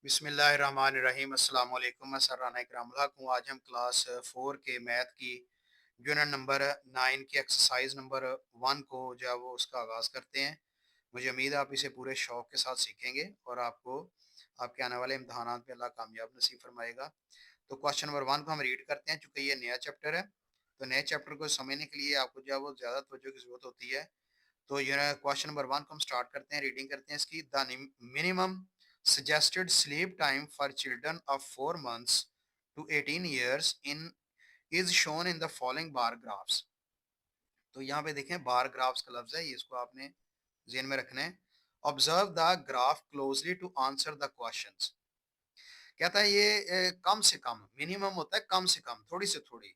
बिस्मिल्लाहिर्रहमानिर्रहीम अस्सलाम वालेकुम। मैं सर राना इकराम हक हूँ। आज हम क्लास 4 के मैथ की यूनिट नंबर 9 की एक्सरसाइज नंबर 1 को जो है वो उसका आगाज़ करते हैं। मुझे उम्मीद है आप इसे पूरे शौक़ के साथ सीखेंगे और आपको आपके आने वाले इम्तहानात में अल्लाह कामयाब नसीब फरमाएगा। तो क्वेश्चन नंबर 1 को हम रीड करते हैं चूँकि ये नया चैप्टर है, तो नए चैप्टर को समझने के लिए आपको जो है वो ज़्यादा तवज्जो की ज़रूरत होती है। तो ये क्वेश्चन नंबर 1 को हम स्टार्ट करते हैं, रीडिंग करते हैं इसकी। The minimum suggested sleep time for children of 4 months to 18 years in is shown in the following bar graphs। तो यहाँ पे देखें बार ग्राफ्स का लफ्ज है, ये इसको आपने ज़हन में रखना है। Observe the graph closely to answer the questions. कहता है ये कम से कम, मिनिमम होता है कम से कम, थोड़ी से थोड़ी,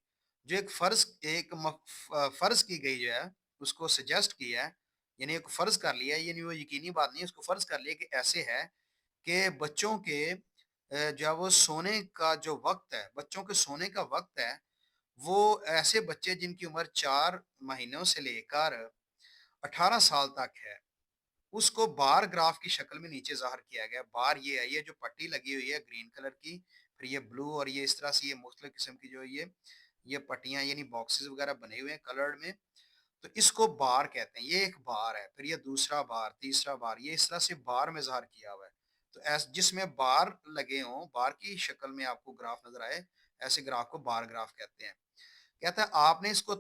जो एक फर्ज की गई जो है उसको सजेस्ट किया है, यानी एक फर्ज कर लिया है, यानी वो यकीनी बात नहीं है, उसको फर्ज कर लिया कि ऐसे है कि बच्चों के जो है वो सोने का जो वक्त है, बच्चों के सोने का वक्त है, वो ऐसे बच्चे जिनकी उम्र 4 महीनों से लेकर 18 साल तक है, उसको बार ग्राफ की शक्ल में नीचे ज़ाहिर किया गया है। बार ये है, ये जो पट्टी लगी हुई है ग्रीन कलर की, फिर ये ब्लू और ये इस तरह से ये मुख्तलिफ किस्म की जो ये पट्टियाँ यानी बॉक्सेस वगैरह बने हुए हैं कलर्ड में, तो इसको बार कहते हैं। ये एक बार है, फिर ये दूसरा बार, तीसरा बार, ये इस तरह से बार में ज़ाहिर किया हुआ है। तो ऐस जिसमें बार लगे हों, बार की शक्ल में आपको ग्राफ नज़र आए, ऐसे ग्राफ को बार ग्राफ कहते हैं। कहता है आपने इसको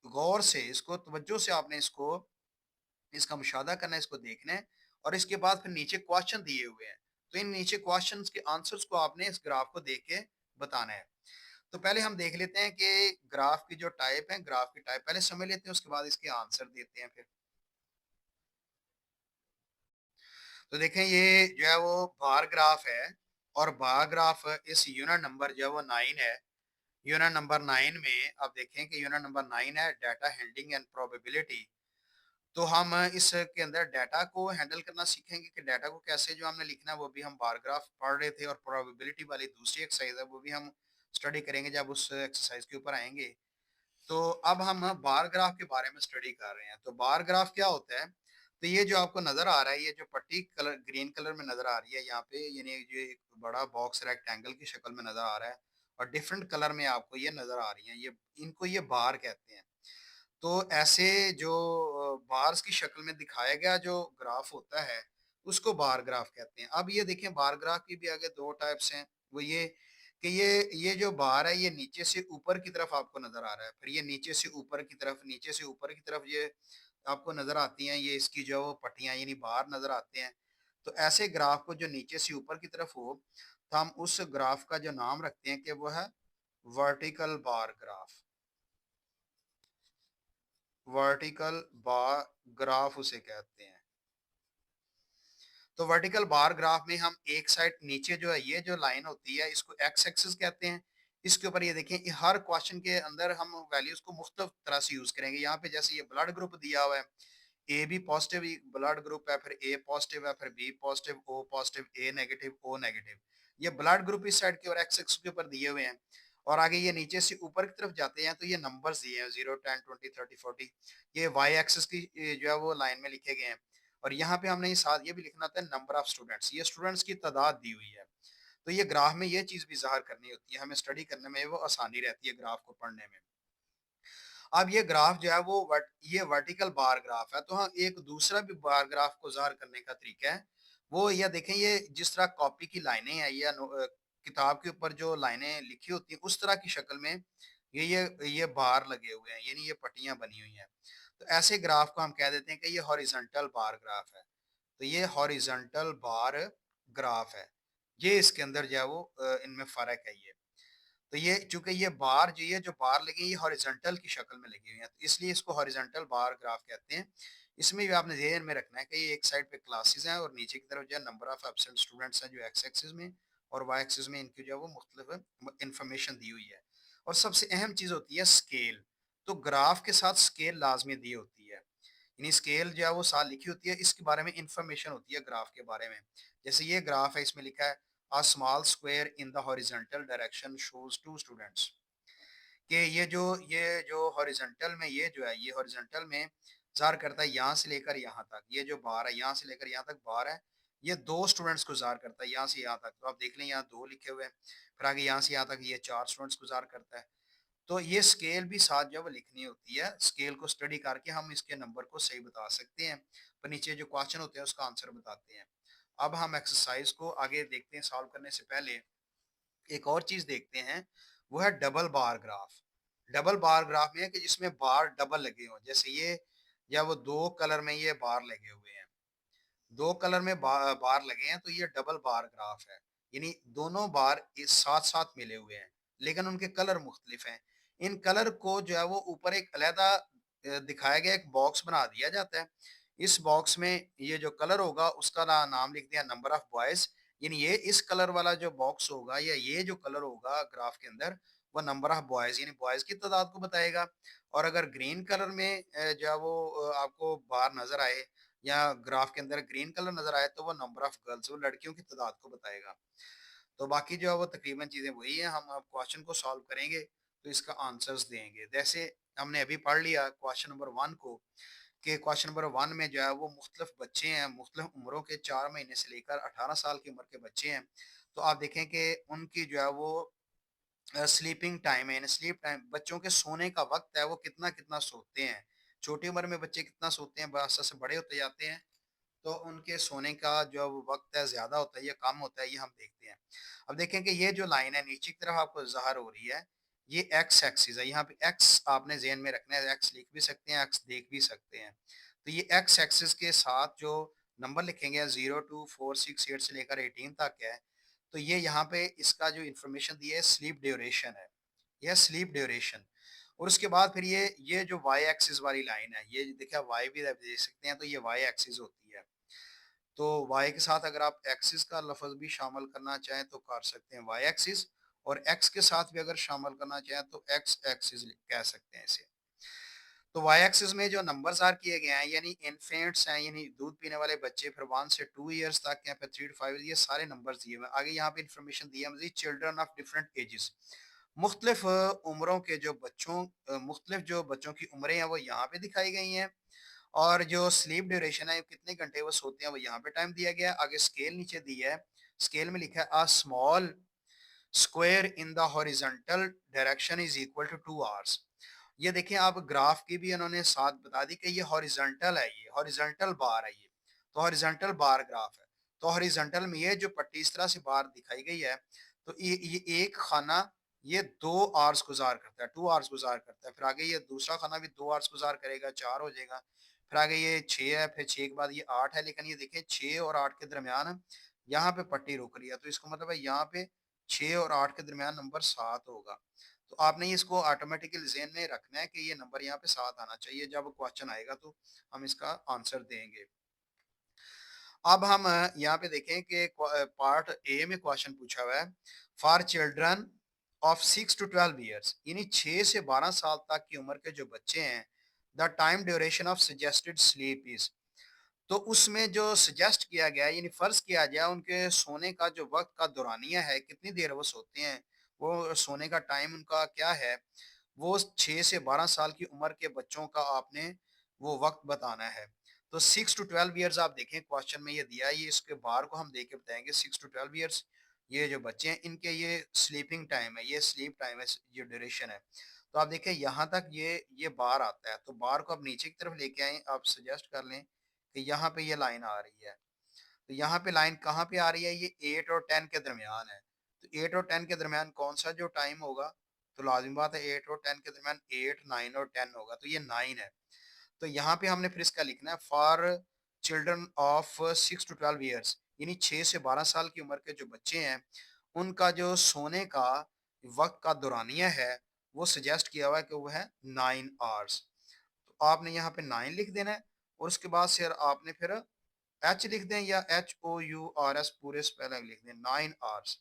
गौर से, इसको तवज्जो से आपने इसका मुशाहदा करना है, इसको देखना है और इसके बाद फिर नीचे क्वेश्चन दिए हुए हैं। तो इन नीचे क्वेश्चंस के आंसर्स को आपने इस ग्राफ को देख के बताना है। तो पहले हम देख लेते हैं कि ग्राफ की जो टाइप है, ग्राफ की टाइप पहले समझ लेते हैं, उसके बाद इसके आंसर देते हैं फिर। तो देखें ये जो है वो बार ग्राफ है और बार ग्राफ इस यूनिट नंबर जो है वो 9 है। यूनिट नंबर 9 में आप देखें कि यूनिट नंबर 9 है डाटा हैंडलिंग एंड प्रोबेबिलिटी। तो हम इसके अंदर डाटा को हैंडल करना सीखेंगे कि डाटा को कैसे जो हमने लिखना है वो भी हम बार ग्राफ पढ़ रहे थे, और प्रोबेबिलिटी वाली दूसरी एक्सरसाइज है वो भी हम स्टडी करेंगे जब उस एक्सरसाइज के ऊपर आएंगे। तो अब हम बार ग्राफ के बारे में स्टडी कर रहे हैं। तो बार ग्राफ क्या होता है? तो ये जो आपको नजर आ रहा है, ये जो पट्टी कलर ग्रीन कलर में नजर आ रही है यहाँ पे, यानी ये एक बड़ा बॉक्स रेक्टेंगल की शक्ल में नजर आ रहा है और डिफरेंट कलर में आपको ये नजर आ रही है, ये इनको ये बार कहते हैं। तो ऐसे जो बार्स की शक्ल में दिखाया गया जो ग्राफ होता है उसको बार ग्राफ कहते हैं। अब ये देखें बार ग्राफ की भी आगे दो टाइप्स हैं। वो ये कि ये जो बार है ये नीचे से ऊपर की तरफ आपको नजर आ रहा है, फिर ये नीचे से ऊपर की तरफ, नीचे से ऊपर की तरफ ये आपको नजर आती हैं, ये इसकी जो वो पट्टियां यानी बार नजर आते हैं। तो ऐसे ग्राफ को जो नीचे से ऊपर की तरफ हो, तो हम उस ग्राफ का जो नाम रखते हैं कि वो है vertical bar graph. Vertical bar graph उसे कहते हैं। तो वर्टिकल बार ग्राफ में हम एक साइड नीचे जो है ये जो लाइन होती है इसको एक्स एक्सिस कहते हैं। इसके ऊपर ये देखें, हर क्वेश्चन के अंदर हम वैल्यूज को मुख्तलिफ तरह से यूज करेंगे। यहाँ पे जैसे ये ब्लड ग्रुप दिया हुआ है, A B positive blood group है, फिर ए पॉजिटिव है, फिर B positive, O positive, A negative, O negative. ये ब्लड ग्रुप इस साइड के और एक्स एक्सिस के ऊपर दिए हुए हैं। और आगे ये नीचे से ऊपर की तरफ जाते हैं तो ये नंबर्स दिए हैं 0 10 20 30 40। ये वाई एक्सिस की जो है वो लाइन में लिखे गए हैं। और यहाँ पे हमने साथ ये भी लिखना था नंबर ऑफ स्टूडेंट्स, ये स्टूडेंट्स की तादाद दी हुई है। तो ये ग्राफ में ये चीज भी ज़ाहिर करनी होती है, हमें स्टडी करने में वो आसानी रहती है ग्राफ को पढ़ने में। अब ये ग्राफ जो है वो ये वर्टिकल बार ग्राफ है। तो हाँ, एक दूसरा भी बार ग्राफ को ज़ाहिर करने का तरीका है, वो ये देखें, ये जिस तरह कॉपी की लाइनें हैं या किताब के ऊपर जो लाइनें लिखी होती हैं उस तरह की शक्ल में ये बार लगे हुए हैं, यानी ये पट्टियां बनी हुई हैं। तो ऐसे ग्राफ को हम कह देते हैं कि ये हॉरिजॉन्टल बार ग्राफ है। तो ये हॉरिजॉन्टल बार ग्राफ है। ये इसके अंदर जो है वो इनमें फ़र्क है ये। तो ये चूंकि ये जो बार लगी ये हॉरिजॉन्टल की शक्ल में लगी हुई है, तो इसलिए इसको हॉरिजॉन्टल बार ग्राफ कहते हैं। इसमें भी आपने ध्यान में रखना है कि ये एक साइड पे क्लासेस हैं और नीचे की तरफ जो है नंबर ऑफ एब्सेंट स्टूडेंट्स हैं जो एक्स एक्सिस में, और वाई एक्सिस में इनकी जो है वो मुख्तलिफ इंफॉर्मेशन दी हुई है। और सबसे अहम चीज़ होती है स्केल। तो ग्राफ के साथ स्केल लाजमी दी होती है, यानी स्केल जो है वो साथ लिखी होती है, इसके बारे में इंफॉर्मेशन होती है ग्राफ के बारे में। जैसे ये ग्राफ है, इसमें लिखा है a small square in the horizontal direction shows two students। कि ये जो हॉरिजॉन्टल में ये जो है ये हॉरिजॉन्टल में ज़ाहिर करता है यहाँ से लेकर यहाँ तक, ये जो बार है यहाँ से लेकर यहाँ तक बार है, ये 2 स्टूडेंट्स गुज़ार करता है यहाँ से यहाँ तक। तो आप देख लें यहाँ 2 लिखे हुए हैं, फिर आगे यहाँ से यहाँ तक ये 4 स्टूडेंट्स गुज़ार करता है। तो ये स्केल भी साथ जो है वो लिखनी होती है। स्केल को स्टडी करके हम इसके नंबर को सही बता सकते हैं। पर नीचे जो क्वेश्चन होते हैं उसका आंसर बताते हैं। अब हम एक्सरसाइज़ को आगे देखते हैं सॉल्व करने से पहले एक और चीज़ देखते हैं, वो है double bar graph. Double bar graph में है कि जिसमें बार डबल लगे हों। जैसे ये या वो 2 कलर में ये बार लगे हुए हैं। 2 कलर में बार लगे हैं तो ये डबल बार ग्राफ है। यानी दोनों बार इस साथ-साथ मिले हुए हैं, लेकिन उनके कलर मुख्तलिफ हैं। इन कलर को जो है वो ऊपर एक अलहदा दिखाया गया एक बॉक्स बना दिया जाता है। इस बॉक्स में ये जो कलर होगा उसका नाम लिख दिया नंबर ऑफ बॉयज़, यानी ये इस कलर वाला जो बॉक्स होगा या ये जो कलर होगा ग्राफ के अंदर वो नंबर ऑफ बॉयज़ यानी बॉयज़ की तादाद को बताएगा। और अगर ग्रीन कलर में जो है वो आपको बार नज़र आए या ग्राफ के अंदर ग्रीन कलर नज़र आए तो वो नंबर ऑफ गर्ल्स वो लड़कियों की तादाद को बताएगा। तो बाकी जो है वो तकरीबन चीज़ें वही हैं, हम अब क्वेश्चन को सॉल्व करेंगे तो इसका आंसर्स देंगे। जैसे हमने अभी पढ़ लिया क्वेश्चन नंबर 1 को कि क्वेश्चन नंबर 1 में जो है वो मुख्तलिफ बच्चे हैं, मुख्तलिफ उम्रों के 4 महीने से लेकर 18 साल की उम्र के बच्चे हैं। तो आप देखें कि उनकी जो है वो स्लीपिंग टाइम है यानी स्लीप टाइम बच्चों के सोने का वक़्त है वो कितना-कितना सोते हैं। छोटी उम्र में बच्चे कितना सोते हैं, जैसे बड़े होते जाते हैं तो उनके सोने का जो वक़्त है ज़्यादा होता है या कम होता है, ये हम देखते हैं। अब देखें कि ये जो लाइन है नीचे की तरफ आपको ज़ाहिर हो रही है, ये एक्स एक्सिस है। यहाँ पे एक्स आपने ज़हन में रखना है, एक्स लिख भी सकते हैं, एक्स देख भी सकते हैं। तो ये एक्स एक्सिस के साथ जो नंबर लिखेंगे 0 टू 4, 6, 8 से लेकर 18 तक है। तो ये यहाँ पे इसका जो इन्फॉर्मेशन दी है स्लीप ड्यूरेशन है। यह स्लीप ड्यूरेशन और उसके बाद फिर ये जो वाई एक्सिस वाली लाइन है, ये देखिए आप वाई भी देख सकते हैं, तो ये वाई एक्सिस होती है। तो वाई के साथ अगर आप एक्सिस का लफ्ज़ भी शामिल करना चाहें तो कर सकते हैं वाई एक्सिस और एक्स के साथ भी अगर शामिल करना चाहें तो एक्स एक्सिस कह सकते हैं इसे। तो वाई एक्सिस में जो नंबर्स आर किए गए हैं यानी इन्फेंट्स हैं यानी दूध पीने वाले बच्चे फिर 1 से 2 इयर्स तक हैं फिर 3 to 5 ये सारे नंबर्स दिए हुए हैं। आगे यहाँ पे इन्फॉर्मेशन दी है मज़ीद चिल्ड्रन ऑफ डिफरेंट एजेस मुख्तलिफ उम्रों के जो मुख्तलिफ जो बच्चों की उम्रें हैं वो यहाँ पे दिखाई गई हैं और जो स्लीप ड्यूरेशन है कितने घंटे वो सोते हैं वो यहाँ पे टाइम दिया गया है। आगे स्केल नीचे दिया है, स्केल में लिखा है a small square in the horizontal direction is equal to 2 hours. ये देखें आप ग्राफ की भी इन्होंने साथ बता दी कि ये हॉरिजॉन्टल है, ये हॉरिजॉन्टल बार है ये। तो हॉरिजॉन्टल बार ग्राफ है। तो हॉरिजॉन्टल में ये जो पट्टी इस तरह से बार दिखाई गई है तो ये एक खाना ये 2 आवर्स गुज़ार करता है, 2 आवर्स गुज़ार करता है। फिर आगे ये दूसरा खाना भी 2 आवर्स गुज़ार करेगा, 4 हो जाएगा। फिर आगे ये 6 है, फिर 6 के बाद ये 8 है, लेकिन ये देखें 6 और 8 के दरमियान यहाँ पे पट्टी रुक रही है। तो इसका मतलब है यहाँ पे 6 और 8 के दरमियान नंबर 7 होगा। तो आपने इसको ऑटोमेटिकली ज़हन में रखना है कि ये नंबर यहाँ पे 7 आना चाहिए। जब क्वेश्चन आएगा तो हम इसका आंसर देंगे। अब हम यहाँ पे देखें कि पार्ट ए में क्वेश्चन पूछा हुआ है for children of 6 to 12 years यानी 6 से 12 साल तक की उम्र के जो बच्चे हैं the time duration of suggested sleep is. तो उसमें जो सजेस्ट किया गया है यानी फ़र्ज़ किया गया उनके सोने का जो वक़्त का दौरानिया है, कितनी देर वो सोते हैं, वो सोने का टाइम उनका क्या है, वो 6 से 12 साल की उम्र के बच्चों का आपने वो वक़्त बताना है। तो 6 टू 12 ईयर्स आप देखें क्वेश्चन में ये दिया है, ये इसके बार को हम देख के बताएँगे 6 टू 12 ईयर्स ये जो बच्चे हैं इनके ये स्लीपिंग टाइम है, ये स्लीप टाइम है, ये ड्यूरेशन है। तो आप देखें यहाँ तक ये बार आता है, तो बार को आप नीचे की तरफ लेके आएँ, आप सजेस्ट कर लें कि यहाँ पे ये लाइन आ रही है। तो यहाँ पे लाइन कहाँ पे आ रही है? ये 8 और 10 के दरमियान है। तो 8 और 10 के दरमियान कौन-सा जो टाइम होगा? तो लाज़िम बात है 8 और 10 के दरमियान 8, 9 और 10 होगा, तो ये 9 है। तो यहाँ पे हमने फिर इसका लिखना है for children of 6 to 12 years यानी 6 से 12 साल की उम्र के जो बच्चे हैं, उनका जो सोने का वक़्त का दौरानिया है, वो सजेस्ट किया हुआ है कि वो है 9 आवर्स। तो आपने यहाँ पे 9 लिख देना है और उसके बाद से आपने फिर एच लिख दें या HOURS पूरे स्पेलिंग लिख दें 9 आवर्स।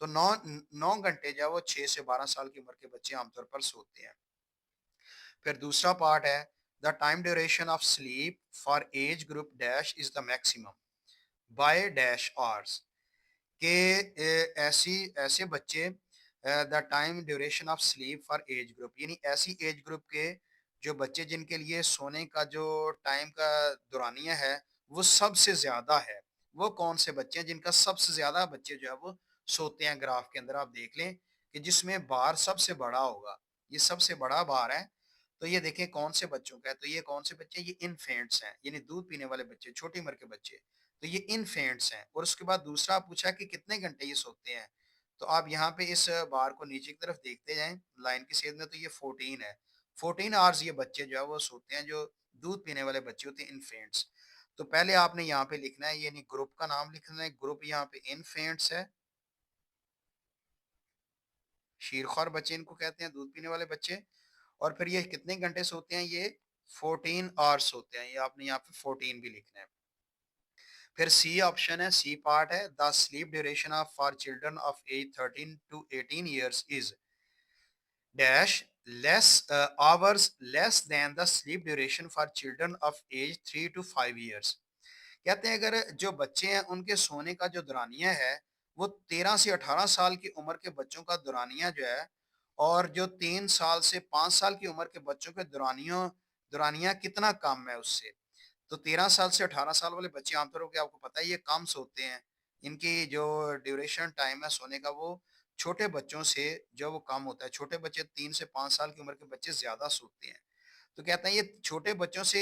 तो 9 घंटे जो है वो 6 से 12 साल की उम्र के बच्चे आमतौर पर सोते हैं। फिर दूसरा पार्ट है the time duration of sleep for age group dash is the maximum by dash hours के ऐसी ऐसे बच्चे the time duration of sleep for age group यानी ऐसी एज ग्रुप के जो बच्चे जिनके लिए सोने का जो टाइम का दौरानिया है वो सबसे ज़्यादा है वो कौन से बच्चे हैं जिनका सबसे ज्यादा बच्चे जो है वो सोते हैं। ग्राफ के अंदर आप देख लें कि जिसमें बार सबसे बड़ा होगा, ये सबसे बड़ा बार है। तो ये देखें कौन से बच्चों का है, तो ये कौन से बच्चे, ये इनफेंट्स हैं, यानी दूध पीने वाले बच्चे, छोटी उम्र के बच्चे। तो ये इनफेंट्स हैं। और उसके बाद दूसरा पूछा कि कितने घंटे ये सोते हैं। तो आप यहाँ पे इस बार को नीचे की तरफ देखते जाएं लाइन की सेध में, तो ये 14 है। 14 आवर्स ये बच्चे जो है वो सोते हैं, जो दूध पीने वाले बच्चे होते हैं, इनफेंट्स। तो पहले आपने यहाँ पे लिखना है, यानी ग्रुप का नाम लिखना है। ग्रुप यहाँ पे इनफेंट्स है, शीरख्वार बच्चे इनको कहते हैं, दूध पीने वाले बच्चे। और फिर ये कितने घंटे सोते हैं, ये 14 आवर्स सोते हैं। ये आपने यहाँ पे 14 भी लिखना है। फिर सी ऑप्शन है, सी पार्ट है, the sleep duration of for children of age 13 to 18 years is dash less hours less than the sleep duration for children of age 3 to 5 years। कहते हैं अगर जो बच्चे हैं उनके सोने का जो दौरानिया है वो 13 से 18 साल की उम्र के बच्चों का दौरानिया जो है, और जो 3 साल से 5 साल की उम्र के बच्चों के दौरानिया कितना कम है उससे। तो 13 साल से 18 साल वाले बच्चे आमतौर पर आपको पता है ये कम सोते हैं। इनकी जो ड्यूरेशन टाइम है सोने का वो छोटे बच्चों से जो वो कम होता है। छोटे बच्चे 3 से 5 साल की उम्र के बच्चे ज्यादा सोते हैं। तो कहते हैं ये छोटे बच्चों से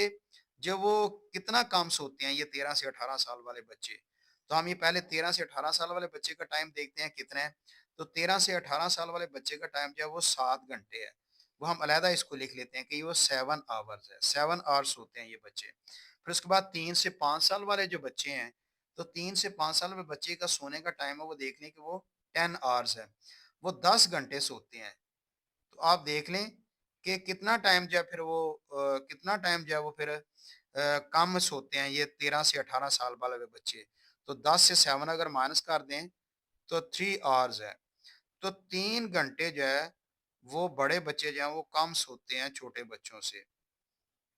जो वो कितना कम सोते हैं, ये 13 से 18 साल वाले बच्चे। तो हम ये पहले 13 से 18 साल वाले बच्चे का टाइम देखते हैं कितना है। तो 13 से 18 साल वाले बच्चे का टाइम जो है वो 7 घंटे है। वो हम अलहदा इसको लिख लेते हैं कि वो 7 आवर्स है, 7 आवर्स होते हैं ये बच्चे। फिर उसके बाद 3 से 5 साल वाले जो बच्चे हैं, तो 3 से 5 साल में बच्चे का सोने का टाइम है वो देख लें कि वो 10 आवर्स है, वो 10 घंटे सोते हैं। तो आप देख लें कि कितना टाइम जो है फिर वो कितना टाइम जो है वो फिर कम सोते हैं ये 13 से 18 साल वाले बच्चे। तो 10 से 7 अगर माइनस कर दें तो 3 आवर्स है। तो 3 घंटे जो है वो बड़े बच्चे जो हैं वो कम सोते हैं छोटे बच्चों से।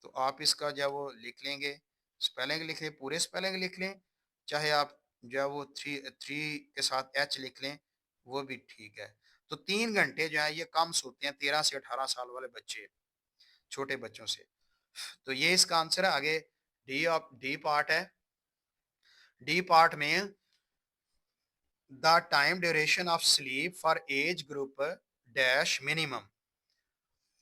तो आप इसका जो है वो लिख लेंगे, स्पेलिंग लिख लें, पूरे स्पेलिंग लिख लें, चाहे आप जो है वो थ्री थ्री के साथ एच लिख लें, वो भी ठीक है। तो 3 घंटे जो है ये कम सोते हैं 13 से 18 साल वाले बच्चे छोटे बच्चों से। तो ये इसका आंसर है। आगे डी पार्ट है। डी पार्ट में the time duration of sleep for age group dash minimum.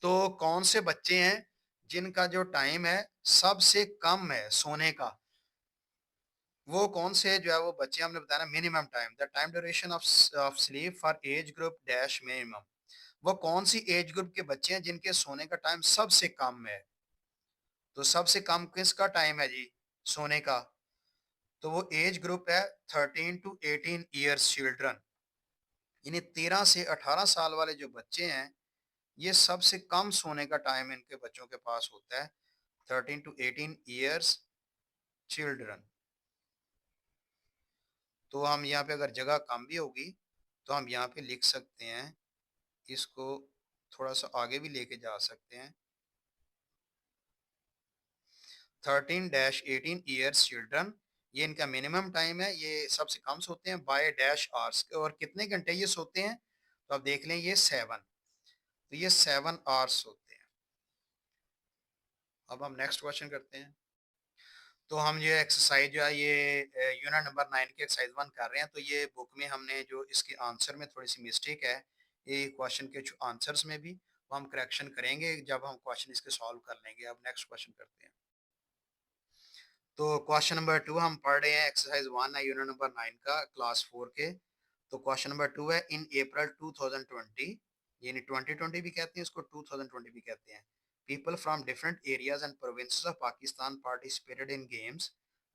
तो कौन से बच्चे हैं जिनका जो टाइम है सबसे कम है सोने का, वो कौन से जो है वो बच्चे हमने बताया minimum time, the time duration of sleep for age group dash minimum. वो कौन सी एज ग्रुप के बच्चे हैं जिनके सोने का टाइम सबसे कम है। तो सबसे कम किसका टाइम है जी सोने का, तो वो एज ग्रुप है 13 to 18 ईयर्स चिल्ड्रन, यानी 13 से 18 साल वाले जो बच्चे हैं ये सबसे कम सोने का टाइम इनके बच्चों के पास होता है, 13 to 18 ईयर्स चिल्ड्रन। तो हम यहाँ पे अगर जगह कम भी होगी तो हम यहाँ पे लिख सकते हैं, इसको थोड़ा सा आगे भी लेके जा सकते हैं। 13-18 ईयर्स चिल्ड्रन, ये इनका मिनिमम टाइम है, ये सबसे कम सोते हैं बाय डैश आवर्स। और कितने घंटे ये सोते हैं, तो आप देख लें ये 7। तो ये 7 आवर्स सोते हैं। अब हम नेक्स्ट क्वेश्चन करते हैं। तो हम ये एक्सरसाइज जो है ये यूनिट नंबर 9 की एक्सरसाइज 1 कर रहे हैं। तो ये बुक में हमने जो इसके आंसर में थोड़ी सी मिस्टेक है, ये क्वेश्चन के जो आंसर्स में भी, वो हम करेक्शन करेंगे जब हम क्वेश्चन इसके सॉल्व कर लेंगे। अब नेक्स्ट क्वेश्चन करते हैं। तो क्वेश्चन नंबर 2 हम पढ़ रहे हैं, एक्सरसाइज 1 है यूनिट नंबर 9 का, क्लास 4 के। तो क्वेश्चन नंबर 2 है, इन अप्रैल 2020, यानी 2020 भी कहते हैं इसको, 2020 भी कहते हैं, people from different areas and provinces of Pakistan participated in games.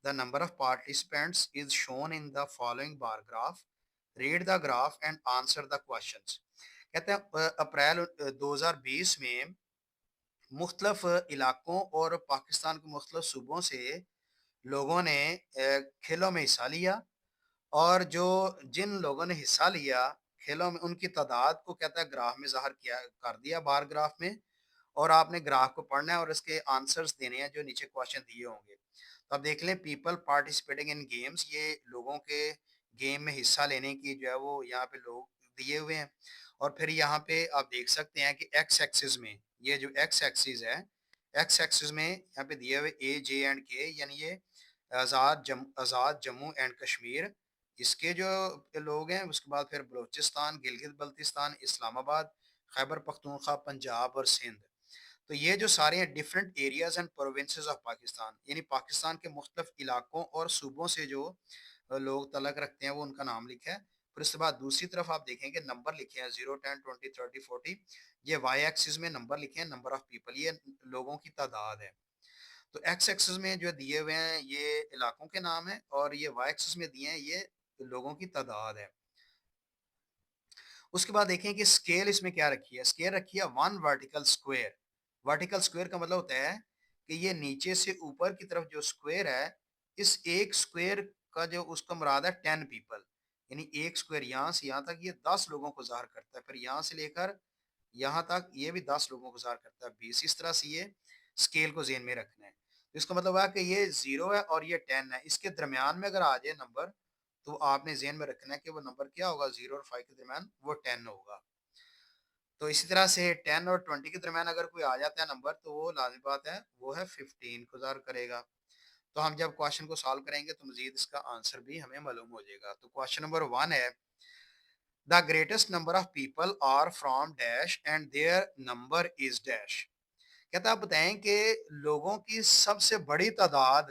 The number of participants is shown in the following bar graph. Read the graph and answer the questions. कहते हैं अप्रैल 2020 में मुख्तलिफ इलाकों और पाकिस्तान के मुख्तलिफ सूबों से लोगों ने खेलों में हिस्सा लिया। और जो जिन लोगों ने हिस्सा लिया खेलों में उनकी तादाद को कहता है ग्राफ में ज़ाहिर किया कर दिया बार ग्राफ में। और आपने ग्राफ को पढ़ना है और इसके आंसर्स देने हैं जो नीचे क्वेश्चन दिए होंगे। तो आप देख लें, पीपल पार्टिसिपेटिंग इन गेम्स, ये लोगों के गेम में हिस्सा लेने की जो है वो यहाँ पे लोग दिए हुए हैं। और फिर यहाँ पे आप देख सकते हैं कि एक्स एक्सिस में, ये जो एक्स एक्सिस है, एक्स एक्सिस में यहाँ पे दिए हुए ए जे एंड के, यानी ये आज़ाद जम्मू एंड कश्मीर, इसके जो लोग हैं। उसके बाद फिर बलूचिस्तान, गिलगित बल्तिस्तान, इस्लामाबाद, खैबर पख्तूनख्वा, पंजाब और सिंध। तो ये जो सारे हैं different areas and provinces of Pakistan, यानी पाकिस्तान के मुख्तलिफ इलाकों और सूबों से जो लोग तलक रखते हैं वो उनका नाम लिखा है। फिर उसके बाद दूसरी तरफ आप देखेंगे नंबर लिखे हैं 0, 10, 20, 30, 40। ये वाई एक्सिस में नंबर लिखे हैं, नंबर ऑफ पीपल, ये लोगों की तादाद है। तो एक्स एक्सिस में जो दिए हुए हैं ये इलाकों के नाम है, और ये वाई एक्सिस में दिए हैं ये लोगों की तादाद है। उसके बाद देखें कि स्केल इसमें क्या रखी है। स्केल रखी है 1 वर्टिकल स्क्वायर। वर्टिकल स्क्वायर का मतलब होता है कि ये नीचे से ऊपर की तरफ जो स्क्वायर है, इस एक स्क्वायर का जो उसका मुराद है 10 पीपल, यानी एक स्क्वायर यहाँ से यहाँ तक ये 10 लोगों को ज़ाहिर करता है। फिर यहाँ से लेकर यहाँ तक ये भी 10 लोगों को ज़ाहिर करता है, 20। इस तरह से ये स्केल को ज़हन में रखना है। तो इसका मतलब है कि ये 0 है और ये 10 है, इसके दरमियान में अगर आ जाए नंबर, तो आपने ज़हन में रखना है कि वो नंबर क्या होगा, 0 और 5 के दरमियान वो 10 होगा। तो इसी तरह से 10 और 20 के दरमियान अगर कोई आ जाता है नंबर, तो वो लाज़िमी बात है वो है 15 को ज़ाहिर करेगा। तो हम जब क्वेश्चन को सॉल्व करेंगे तो मज़ीद इसका आंसर भी हमें मालूम हो जाएगा। तो क्वेश्चन नंबर 1 है, the greatest number of people are from dash and their number is dash. कहता है आप बताएं कि लोगों की सबसे बड़ी तादाद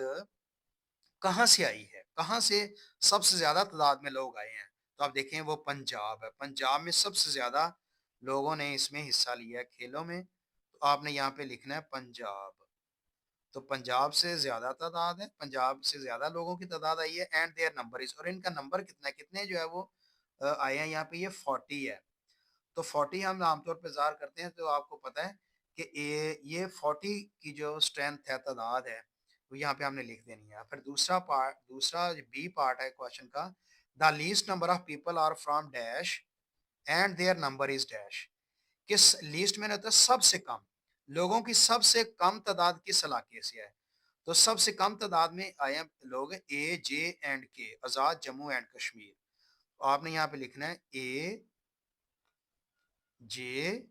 कहाँ से आई है, कहाँ से सबसे ज्यादा तादाद में लोग आए हैं। तो आप देखें वो पंजाब है, पंजाब में सबसे ज्यादा लोगों ने इसमें हिस्सा लिया है खेलों में। तो आपने यहाँ पे लिखना है पंजाब। तो पंजाब से ज्यादा तादाद है, पंजाब से ज्यादा लोगों की तादाद आई है। एंड देयर नंबर इज, और इनका नंबर कितना है, कितने जो है वो आए हैं यहाँ पे, ये 40 है। तो 40 हम आमतौर पर ज़ाहिर करते हैं, तो आपको पता है कि ये 40 की जो स्ट्रेंथ है, तादाद है, वो यहाँ पे हमने लिख देनी है। फिर दूसरा पार्ट, दूसरा बी पार्ट है क्वेश्चन का, the least number of people are from dash and their number is dash. किस लीस्ट में रहता है, सबसे कम, लोगों की सबसे कम तादाद किस इलाके से है। तो सबसे कम तादाद में आए हैं लोग ए, जे एंड के, आज़ाद जम्मू एंड कश्मीर। तो आपने यहाँ पे लिखना है ए, जे,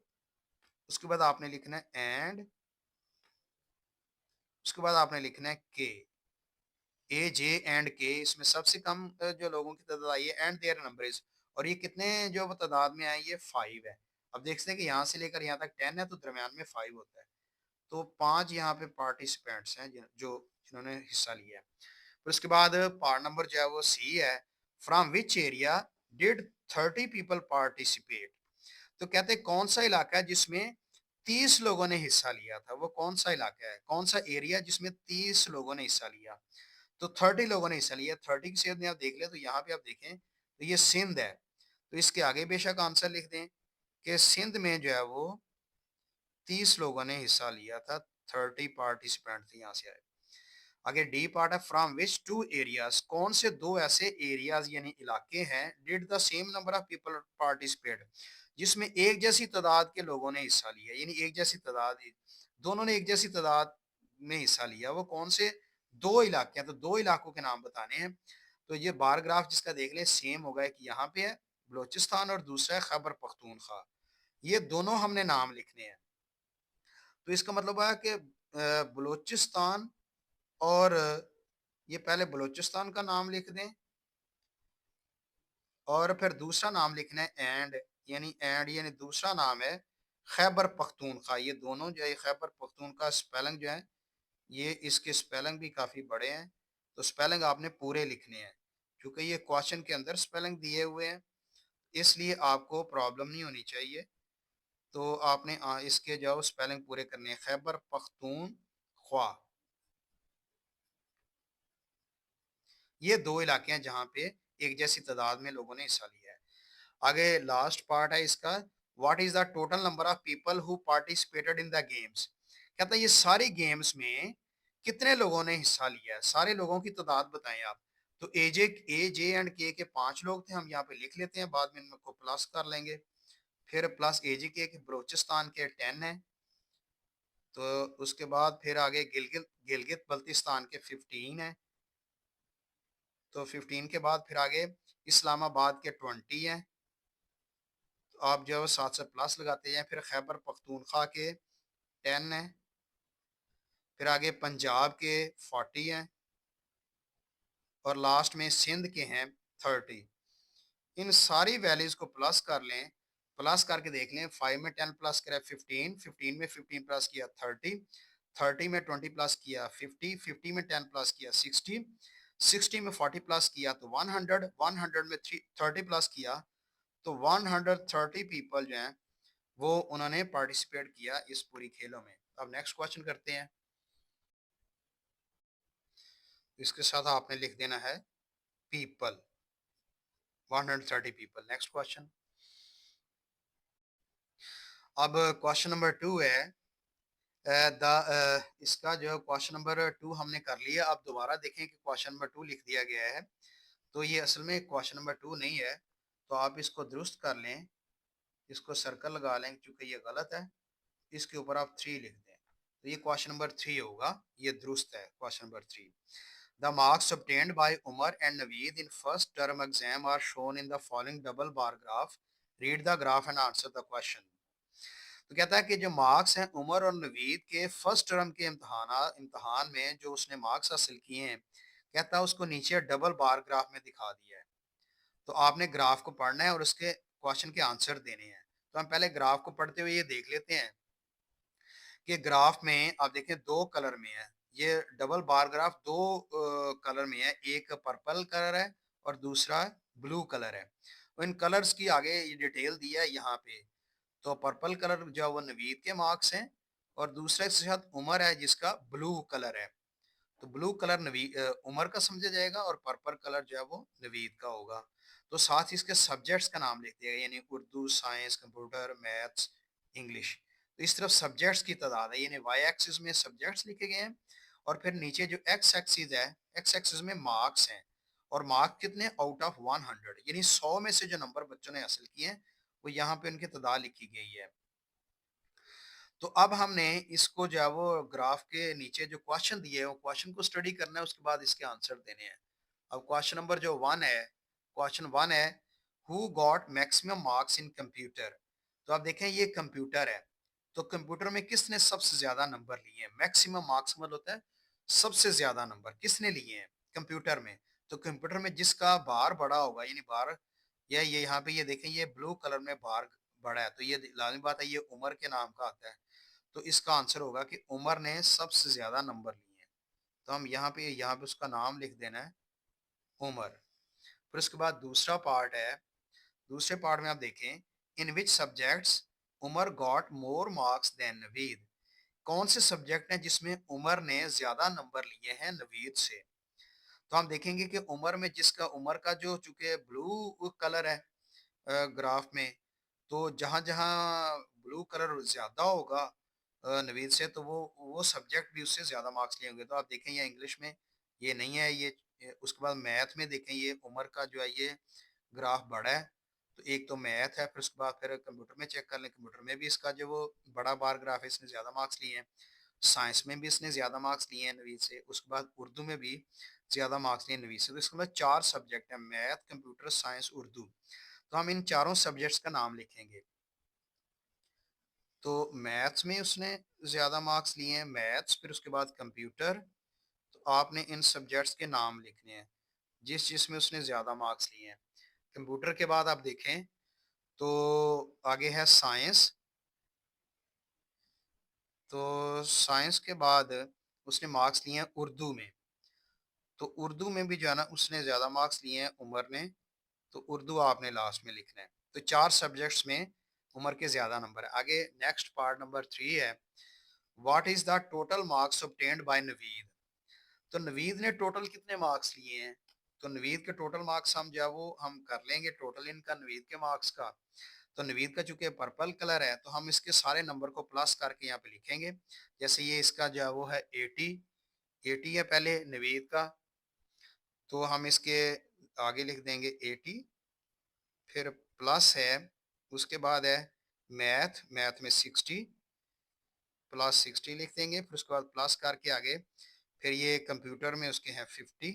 उसके बाद आपने लिखना है एंड, उसके बाद आपने लिखना है के। ए, जे एंड के, इसमें सबसे कम जो लोगों की तादाद आई है, एंड देयर नंबर इज, और ये कितने जो वो तादाद में आए, ये 5 है। अब देख सकते हैं कि यहाँ से लेकर यहाँ तक 10 है, तो दरमियान में 5 होता है। तो 5 यहाँ पे पार्टिसिपेंट्स हैं जो जिन्होंने हिस्सा लिया है। फिर उसके बाद पार्ट नंबर जो है वो सी है, from which area did 30 people participate. तो कहते हैं कौन सा इलाका है जिसमें 30 लोगों ने हिस्सा लिया था, वो कौन सा इलाका है, कौन सा एरिया जिसमें 30 लोगों ने हिस्सा लिया। तो 30 लोगों ने हिस्सा लिया, 30 की सेध में आप देख ले, तो यहाँ पे आप देखें तो ये सिंध है। तो इसके आगे बेशक आंसर लिख दें कि सिंध में जो है वो 30 लोगों ने हिस्सा लिया था, 30 पार्टिसिपेंट थे, यहाँ से आए। आगे डी पार्ट है, फ्रॉम विच टू एरियाज, कौन से दो ऐसे एरियाज यानी इलाके हैं, did the same number of people participate, जिसमें एक जैसी तादाद के लोगों ने हिस्सा लिया, यानी एक जैसी तादाद, दोनों ने एक जैसी तादाद में हिस्सा लिया। वो कौन से दो इलाके हैं, तो दो इलाकों के नाम बताने हैं। तो ये बार ग्राफ जिसका देख लें सेम होगा कि यहाँ पे है बलोचिस्तान और दूसरा है खैबर पख्तूनख्वा, ये दोनों हमने नाम लिखने हैं। तो इसका मतलब है कि बलोचिस्तान और ये पहले बलूचिस्तान का नाम लिख दें, और फिर दूसरा नाम लिखना है एंड यानी दूसरा नाम है खैबर पख्तूनख्वा। ये दोनों जो है खैबर पख्तूनख्वा, स्पेलिंग जो है ये इसके स्पेलिंग भी काफ़ी बड़े हैं। तो स्पेलिंग आपने पूरे लिखने हैं, क्योंकि ये क्वेश्चन के अंदर स्पेलिंग दिए हुए हैं, इसलिए आपको प्रॉब्लम नहीं होनी चाहिए। तो आपने इसके जो स्पेलिंग पूरे करने हैं, खैबर पख्तूनख्वा। ये दो इलाके हैं जहाँ पे एक जैसी तादाद में लोगों ने हिस्सा लिया है। आगे लास्ट पार्ट है इसका, what is the total number of people who participated in the games. कहता है ये सारी गेम्स में कितने लोगों ने हिस्सा लिया है, सारे लोगों की तादाद बताएं आप। तो ए, जे एंड के 5 लोग थे, हम यहाँ पे लिख लेते हैं, बाद में इनको प्लस कर लेंगे। फिर प्लस ए, जे, के बलोचिस्तान के 10 है। तो उसके बाद फिर आगे गिलगित गिलगित बल्तिस्तान के 15 है। तो 15 के बाद फिर आगे इस्लामाबाद के 20 हैं। तो आप जो है साथ से प्लस लगाते जाएं। फिर खैबर पख्तूनख्वा के 10 हैं। फिर आगे पंजाब के 40 हैं। और लास्ट में सिंध के हैं 30। इन सारी वैल्यूज को प्लस कर लें, प्लस करके देख लें। 5 में 10 प्लस करें 15, 15 में 15 प्लस किया 30, 30 में 20 प्लस किया 50, 50 में 10 प्लस किया 60, 60 में 40 प्लस किया तो 100, 100 में 30 प्लस किया तो 130 पीपल जो हैं वो उन्होंने पार्टिसिपेट किया इस पूरी खेलों में। अब नेक्स्ट क्वेश्चन करते हैं। इसके साथ आपने लिख देना है पीपल, 130 पीपल। Next question. अब क्वेश्चन नंबर 2 है इसका जो क्वेश्चन नंबर 2 हमने कर लिया। अब दोबारा देखें कि क्वेश्चन नंबर 2 लिख दिया गया है, तो ये असल में क्वेश्चन नंबर 2 नहीं है। तो आप इसको दुरुस्त कर लें, इसको सर्कल लगा लें क्योंकि ये गलत है। इसके ऊपर आप 3 लिख दें, तो ये क्वेश्चन नंबर 3 होगा, ये दुरुस्त है question number 3। The marks obtained by Umar and Naveed in first term exam are shown in the following double bar graph. Read the graph and answer the question. तो कहता है कि जो मार्क्स हैं उमर और नवीद के फर्स्ट टर्म के इम्तहान में जो उसने मार्क्स हासिल किए हैं, कहता है उसको नीचे डबल बार ग्राफ में दिखा दिया है। तो आपने ग्राफ को पढ़ना है और उसके क्वेश्चन के आंसर देने हैं। तो हम पहले ग्राफ को पढ़ते हुए ये देख लेते हैं कि ग्राफ में आप देखें दो कलर में है। ये डबल बार ग्राफ दो कलर में है, एक पर्पल कलर है और दूसरा ब्लू कलर है। तो इन कलर्स की आगे ये डिटेल दिया है यहाँ पे। तो पर्पल कलर जो है वो नवीद के मार्क्स हैं और दूसरे के साथ उमर है जिसका ब्लू कलर है। तो ब्लू कलर उमर का समझा जाएगा और पर्पल कलर जो है वो नवीद का होगा। तो साथ ही इसके सब्जेक्ट्स का नाम लिख दिया गया, यानी Urdu, science, computer, maths, English. तो इस तरफ सब्जेक्ट्स की तादाद है, यानी वाई एक्सिस में सब्जेक्ट्स लिखे गए हैं और फिर नीचे जो एक्स एक्सिस है, एक्स एक्सिस में मार्क्स हैं। और मार्क कितने, आउट ऑफ 100, यानी 100 में से जो नंबर बच्चों ने हासिल किए हैं वो यहाँ पे उनकी तादाद लिखी गई है। तो अब हमने इसको जो है वो ग्राफ के नीचे जो क्वेश्चन दिए हैं वो क्वेश्चन को स्टडी करना है, उसके बाद इसके आंसर देने हैं। अब क्वेश्चन नंबर जो 1 है, क्वेश्चन 1 है who got maximum marks in computer. तो आप देखें ये कंप्यूटर है, तो कंप्यूटर में किसने सबसे ज्यादा नंबर लिए हैं। मैक्सिमम मार्क्स मतलब होता है सबसे ज्यादा नंबर किसने लिए हैं कंप्यूटर में। तो कंप्यूटर में जिसका बार बड़ा होगा, यानी बार, या ये यहाँ पे ये देखें ये ब्लू कलर में बार बड़ा है, तो ये लाजमी बात है ये उमर के नाम का आता है। तो इसका आंसर होगा कि उमर ने सबसे ज्यादा नंबर लिए हैं। तो हम यहाँ पे उसका नाम लिख देना है उमर। फिर उसके बाद दूसरा पार्ट है, दूसरे पार्ट में आप देखें in which subjects Umar got more marks than Naveed. कौन से सब्जेक्ट हैं जिसमें उमर ने ज्यादा नंबर लिए हैं नवीद से। तो हम देखेंगे कि उमर में जिसका उमर का जो चूंकि ब्लू कलर है ग्राफ में, तो जहां जहां ब्लू कलर ज्यादा होगा नवीद से, तो वो सब्जेक्ट भी उससे ज्यादा मार्क्स लिए होंगे। तो आप देखें ये इंग्लिश में ये नहीं है, उसके बाद मैथ में देखें ये उमर का जो है ये ग्राफ बड़ा है। तो एक तो मैथ है, फिर उसके बाद फिर कंप्यूटर में चेक कर लें, कंप्यूटर में भी इसका जो वो बड़ा बार ग्राफ है इसने ज्यादा मार्क्स लिए हैं। साइंस में भी इसने ज्यादा मार्क्स लिए हैं नवीद से। उसके बाद उर्दू में भी ज्यादा मार्क्स लिए नवीद से। तो इसके बाद 4 सब्जेक्ट है, मैथ, कंप्यूटर, साइंस, उर्दू। तो हम इन चारों सब्जेक्ट्स का नाम लिखेंगे। तो मैथ्स में उसने ज़्यादा मार्क्स लिए हैं, मैथ्स, फिर उसके बाद कंप्यूटर। तो आपने इन सब्जेक्ट्स के नाम लिखने हैं जिस जिसमें उसने ज़्यादा मार्क्स लिए हैं। कंप्यूटर के बाद आप देखें तो आगे है साइंस। तो साइंस के बाद उसने मार्क्स लिए हैं उर्दू में। तो उर्दू में भी जो है ना उसने ज़्यादा मार्क्स लिए हैं उमर ने। तो उर्दू आपने लास्ट में लिखना है। तो 4 सब्जेक्ट्स में उमर के ज़्यादा नंबर है। आगे नेक्स्ट पार्ट नंबर 3 है what is the total marks obtained bye Naveed. तो नवीद ने टोटल कितने मार्क्स लिए हैं। तो नवीद के टोटल मार्क्स हम जो है वो हम कर लेंगे टोटल इनका नवीद के मार्क्स का। तो नवीद का चूंकि पर्पल कलर है तो हम इसके सारे नंबर को प्लस करके यहाँ पे लिखेंगे। जैसे ये इसका जो है वो है 80, 80 है पहले नवीद का, तो हम इसके आगे लिख देंगे 80। फिर प्लस है, उसके बाद है मैथ, मैथ में 60, प्लस 60 लिख देंगे। फिर उसके बाद प्लस करके आगे फिर ये कंप्यूटर में उसके हैं 50।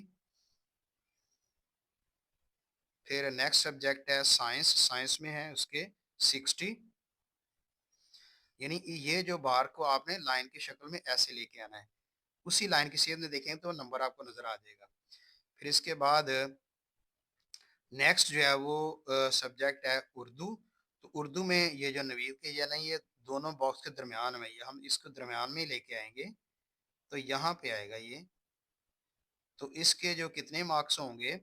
फिर नेक्स्ट सब्जेक्ट है साइंस, साइंस में है उसके 60। यानी ये जो बार को आपने लाइन की शक्ल में ऐसे लेके आना है, उसी लाइन की शेप में देखें तो नंबर आपको नजर आ जाएगा। फिर इसके बाद नेक्स्ट जो है वो सब्जेक्ट है उर्दू। तो उर्दू में ये जो नवीद के ये ना ये दोनों बॉक्स के दरमियान में, ये हम इसको दरमियान में ही लेके आएंगे, तो यहाँ पे आएगा ये। तो इसके जो कितने मार्क्स होंगे,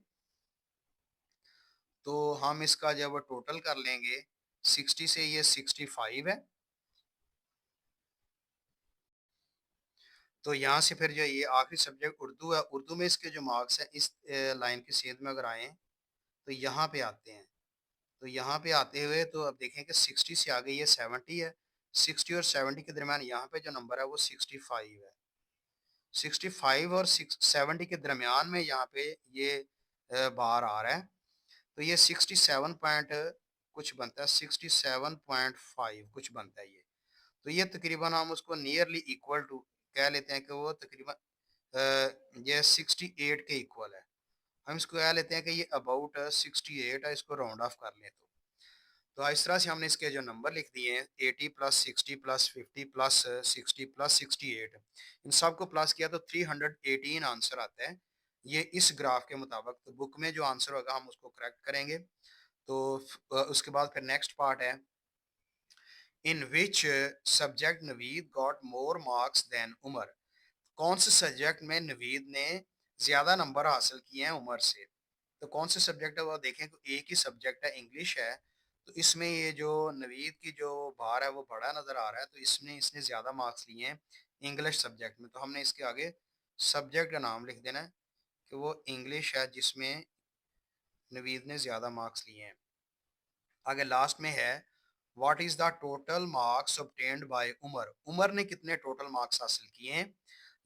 तो हम इसका जब टोटल कर लेंगे 60 से ये 65 है। तो यहाँ से फिर जो ये आखिरी सब्जेक्ट उर्दू है, उर्दू में इसके जो मार्क्स हैं इस लाइन की सेध में अगर आए तो यहाँ पे आते हैं। तो यहाँ पे आते हुए तो अब देखें कि 60 से आगे ये 70 है, 60 और 70 के दरमियान यहाँ पे जो नंबर है वो 65 है। 65 और 70 के दरमियान में यहाँ पे ये बार आ रहा है। तो ये 67 पॉइंट कुछ बनता है, 67.5 कुछ बनता है ये। तो ये तकरीबन हम उसको नियरली इक्वल टू कह लेते हैं कि वो तकरीबन ये 68 के इक्वल है। हम इसको कह लेते हैं कि ये अबाउट 68 है, इसको राउंड ऑफ कर लें तो इस तरह से हमने इसके जो नंबर लिख दिए हैं 80 प्लस 60 प्लस 50 प्लस 60 प्लस 68, इन सब को प्लस किया तो 318 आंसर आता है ये इस ग्राफ के मुताबिक। तो बुक में जो आंसर होगा हम उसको करेक्ट करेंगे। तो उसके बाद फिर नेक्स्ट पार्ट है, in which subject Naveed got more marks than Umar. कौन से सब्जेक्ट में नवीद ने ज़्यादा नंबर हासिल किए हैं उमर से। तो कौन से सब्जेक्ट है वो देखें, तो एक ही सब्जेक्ट है इंग्लिश है। तो इसमें ये जो नवीद की जो बार है वो बड़ा नज़र आ रहा है, तो इसमें इसने ज़्यादा मार्क्स लिए हैं इंग्लिश सब्जेक्ट में। तो हमने इसके आगे सब्जेक्ट का नाम लिख देना है कि वो इंग्लिश है जिसमें नवीद ने ज़्यादा मार्क्स लिए हैं। आगे लास्ट में है, what is the total marks obtained by Umar. Umar ने कितने टोटल मार्क्स हासिल किए हैं,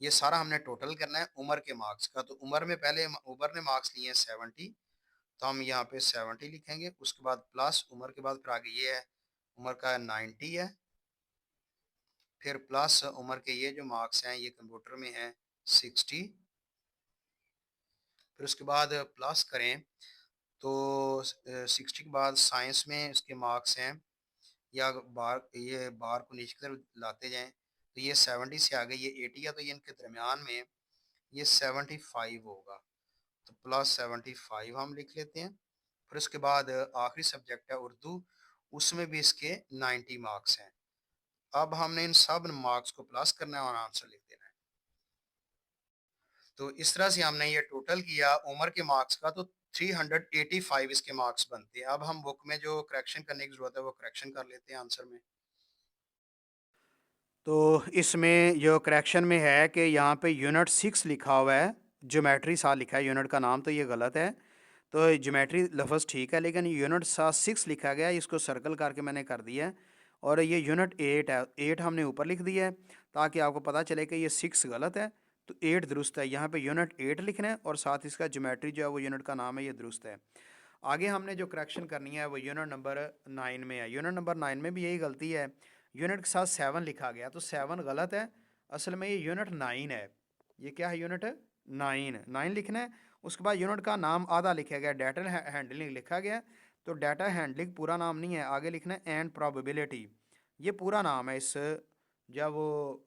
ये सारा हमने टोटल करना है उमर के मार्क्स का। तो उमर में पहले उमर ने मार्क्स लिए हैं 70, तो हम यहाँ पे 70 लिखेंगे। उसके बाद प्लस उमर के बाद फिर आगे ये है उमर का 90 है, फिर प्लस उमर के ये जो मार्क्स हैं ये कंप्यूटर में है 60, फिर उसके बाद प्लस करें तो 60 के बाद साइंस में इसके मार्क्स हैं, या बार ये बार को नीचे की तरफ लाते जाएं तो ये 70 से आगे ये 80 है, तो ये इनके दरमियान में ये 75 होगा। तो प्लस 75 हम लिख लेते हैं। फिर उसके बाद आखिरी सब्जेक्ट है उर्दू, उसमें भी इसके 90 मार्क्स हैं। अब हमने इन सब मार्क्स को प्लस करना है और आंसर लिख देना है। तो इस तरह से हमने ये टोटल किया उमर के मार्क्स का, तो 385 इसके मार्क्स बनते हैं। अब हम बुक में जो करेक्शन करने की जरूरत है वो करेक्शन कर लेते हैं आंसर में। तो इसमें जो करेक्शन में है कि यहाँ पे यूनिट 6 लिखा हुआ है, ज्योमेट्री सा लिखा है यूनिट का नाम, तो ये गलत है। तो ज्योमेट्री लफ्ज़ ठीक है लेकिन यूनिट सा 6 लिखा गया है, इसको सर्कल करके मैंने कर दिया है। और ये यूनिट 8 है, 8 हमने ऊपर लिख दिया है ताकि आपको पता चले कि ये 6 गलत है तो 8 दुरुस्त है। यहाँ पे यूनिट 8 लिखना है और साथ इसका ज्योमेट्री जो है वो यूनिट का नाम है ये दुरुस्त है। आगे हमने जो करेक्शन करनी है वो यूनिट नंबर 9 में है। यूनिट नंबर 9 में भी यही गलती है, यूनिट के साथ 7 लिखा गया तो 7 गलत है, असल में ये यूनिट 9 है। ये क्या है, यूनिट 9 लिखना है। उसके बाद यूनिट का नाम आधा लिखा गया, डाटा हैंडलिंग लिखा गया, तो डाटा हैंडलिंग पूरा नाम नहीं है, आगे लिखना है एंड प्रोबेबिलिटी, ये पूरा नाम है इस जब वो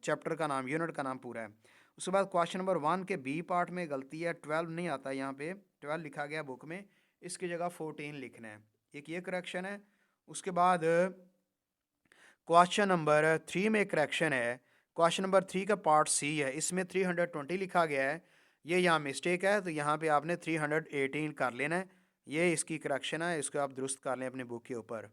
चैप्टर का नाम, यूनिट का नाम पूरा है। उसके बाद क्वेश्चन नंबर 1 के बी पार्ट में गलती है, 12 नहीं आता यहाँ पे, 12 लिखा गया बुक में, इसकी जगह 14 लिखना है, एक ये करेक्शन है। उसके बाद क्वेश्चन नंबर 3 में करेक्शन है, क्वेश्चन नंबर 3 का पार्ट सी है, इसमें 320 लिखा गया है, ये यहाँ मिस्टेक है, तो यहाँ पे आपने 318 कर लेना है। ये इसकी करेक्शन है, इसको आप दुरुस्त कर लें अपनी बुक के ऊपर।